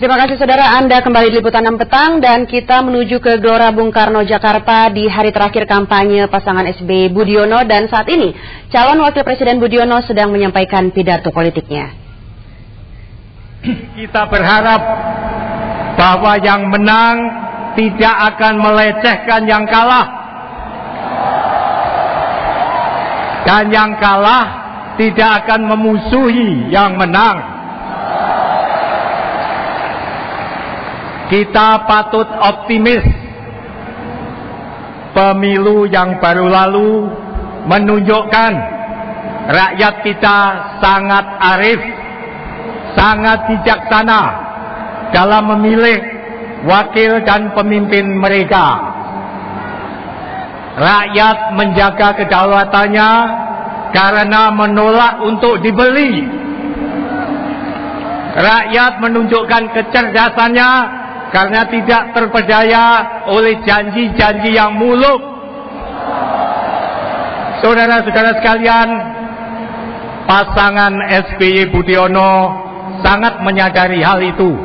Terima kasih saudara, Anda kembali di Liputan 6 Petang dan kita menuju ke Gelora Bung Karno, Jakarta di hari terakhir kampanye pasangan SBY Budiono dan saat ini calon Wakil Presiden Budiono sedang menyampaikan pidato politiknya. Kita berharap bahwa yang menang tidak akan melecehkan yang kalah dan yang kalah tidak akan memusuhi yang menang. Kita patut optimis. Pemilu yang baru lalu menunjukkan rakyat kita sangat arif, sangat bijaksana dalam memilih wakil dan pemimpin mereka. Rakyat menjaga kedaulatannya karena menolak untuk dibeli. Rakyat menunjukkan kecerdasannya karena tidak terpedaya oleh janji-janji yang muluk. Saudara-saudara sekalian, pasangan SBY Budiono sangat menyadari hal itu.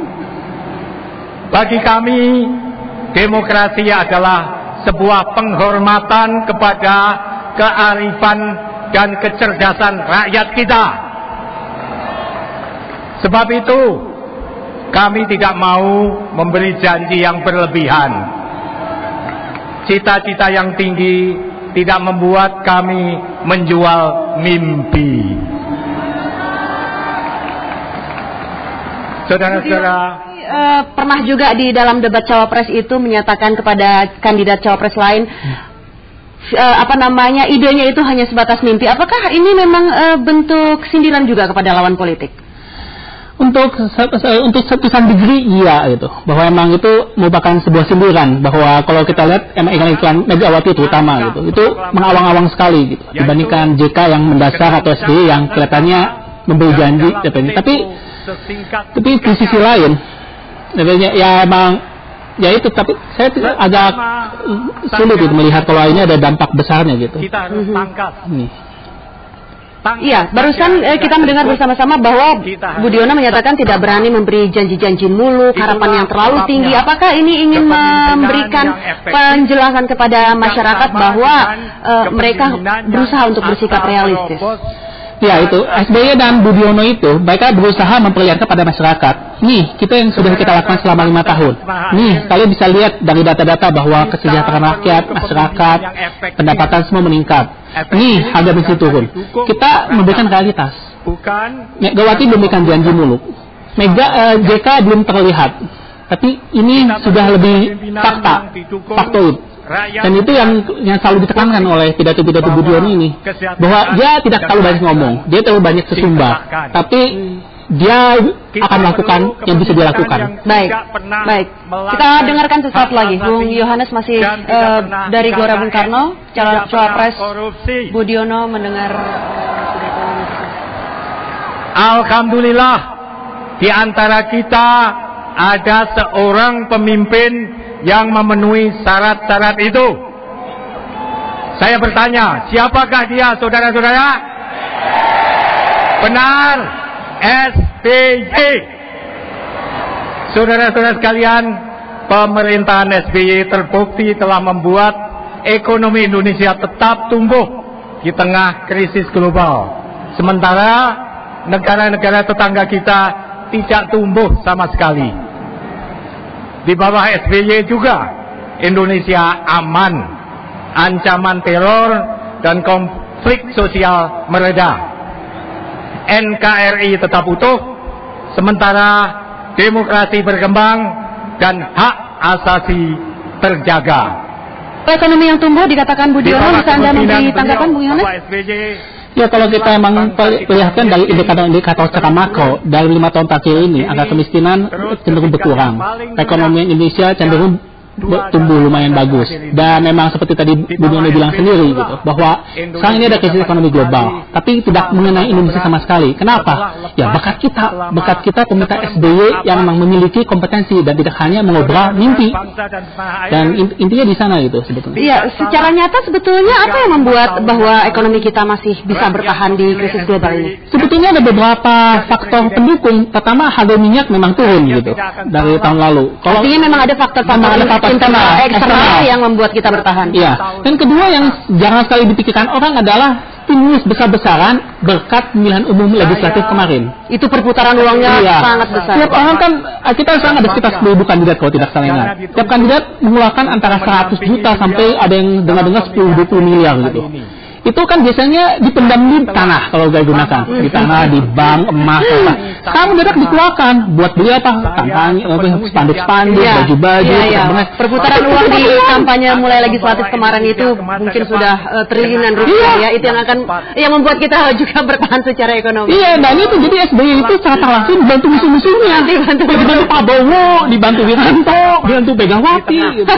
Bagi kami, demokrasi adalah sebuah penghormatan kepada kearifan dan kecerdasan rakyat kita. Sebab itu, kami tidak mau memberi janji yang berlebihan. Cita-cita yang tinggi tidak membuat kami menjual mimpi. Saudara-saudara, pernah juga di dalam debat cawapres itu menyatakan kepada kandidat cawapres lain, idenya itu hanya sebatas mimpi. Apakah ini memang bentuk sindiran juga kepada lawan politik? Untuk satu degree iya gitu, bahwa emang itu merupakan sebuah sindiran, bahwa kalau kita lihat emang iklan Megawati terutama gitu, itu mengawang-awang sekali gitu dibandingkan JK yang mendasar atau SBY yang kelihatannya memberi janji tapi di sisi lain ya emang ya itu, tapi saya agak sulit gitu melihat kalau ini ada dampak besarnya gitu. Kita harus pangkas. Iya, barusan kita mendengar bersama-sama bahwa Budiono menyatakan tidak berani memberi janji-janji muluk, harapan yang terlalu tinggi. Apakah ini ingin memberikan penjelasan kepada masyarakat bahwa mereka berusaha untuk bersikap realistis? Ya, itu SBY dan Budiono itu mereka berusaha memperlihatkan kepada masyarakat. Nih, kita yang sudah kita lakukan selama 5 tahun. Nih, kalian bisa lihat dari data-data bahwa kesejahteraan rakyat, masyarakat, pendapatan semua meningkat. Nih, harga bensin turun. Kita memberikan realitas. Megawati memberikan janji muluk. JK belum terlihat. Tapi ini sudah lebih faktoid. Dan itu yang selalu ditekankan oleh pidato-pidato Budiono ini, bahwa dia tidak terlalu banyak ngomong, dia terlalu banyak sesumbar, tapi dia akan melakukan yang bisa dilakukan. Baik. Kita dengarkan sesaat lagi. Bung Yohanes masih dari Gelora Bung Karno, cawapres Budiono mendengar. Alhamdulillah, di antara kita ada seorang pemimpin yang memenuhi syarat-syarat itu. Saya bertanya, siapakah dia, saudara-saudara? Benar, SBY. Saudara-saudara sekalian, pemerintahan SBY terbukti telah membuat ekonomi Indonesia tetap tumbuh di tengah krisis global. Sementara negara-negara tetangga kita tidak tumbuh sama sekali. Di bawah SBY juga Indonesia aman, ancaman teror dan konflik sosial mereda. NKRI tetap utuh, sementara demokrasi berkembang dan hak asasi terjaga. Ekonomi yang tumbuh dikatakan Budiono, bisa Anda memberi tanggapan, Bung Yohanes? Ya, kalau kita memang perlihatkan dari indikator secara makro, dari 5 tahun terakhir ini, angka kemiskinan cenderung berkurang. Perekonomian Indonesia cenderung tumbuh lumayan bagus. Dan memang seperti tadi Bu Diono bilang sendiri gitu, bahwa sekarang ini ada krisis ekonomi global, tapi tidak mengenai Indonesia sama sekali. Kenapa? Ya bakat kita pemerintah SBY yang memang memiliki kompetensi dan tidak hanya mengobrol mimpi. Dan intinya di sana gitu sebetulnya. Iya, secara nyata sebetulnya apa yang membuat bahwa ekonomi kita masih bisa bertahan di krisis global ini? Sebetulnya ada beberapa faktor pendukung. Pertama, harga minyak memang turun gitu dari tahun lalu. Artinya memang ada faktor-faktor eksternal yang membuat kita bertahan. Iya. Dan kedua yang jarang sekali dipikirkan orang adalah stimulus besar-besaran berkat pemilihan umum legislatif kemarin. Itu perputaran uangnya sangat besar. Tiap orang kan, kita sekarang ada sekitar 10.000 kandidat kalau tidak salah ingat. Tiap kandidat mengeluarkan antara 100 juta sampai ada yang dengar-dengar 10-20 miliar gitu. Itu kan biasanya dipendam di tanah kalau gak digunakan. Di tanah, di bank, emas, apa. Sekarang mendadak dikeluarkan. Buat beli apa? Kampanye, spanduk-spanduk, baju-baju. Perputaran uang di kampanye mulai legislatif kemarin itu mungkin sudah triliunan rupiah ya. Itu yang membuat kita juga bertahan secara ekonomi. Iya, dan itu jadi SBY itu secara langsung dibantu musuh-musuhnya. Dibantu Prabowo, dibantu Wiranto, dibantu Megawati. Gitu.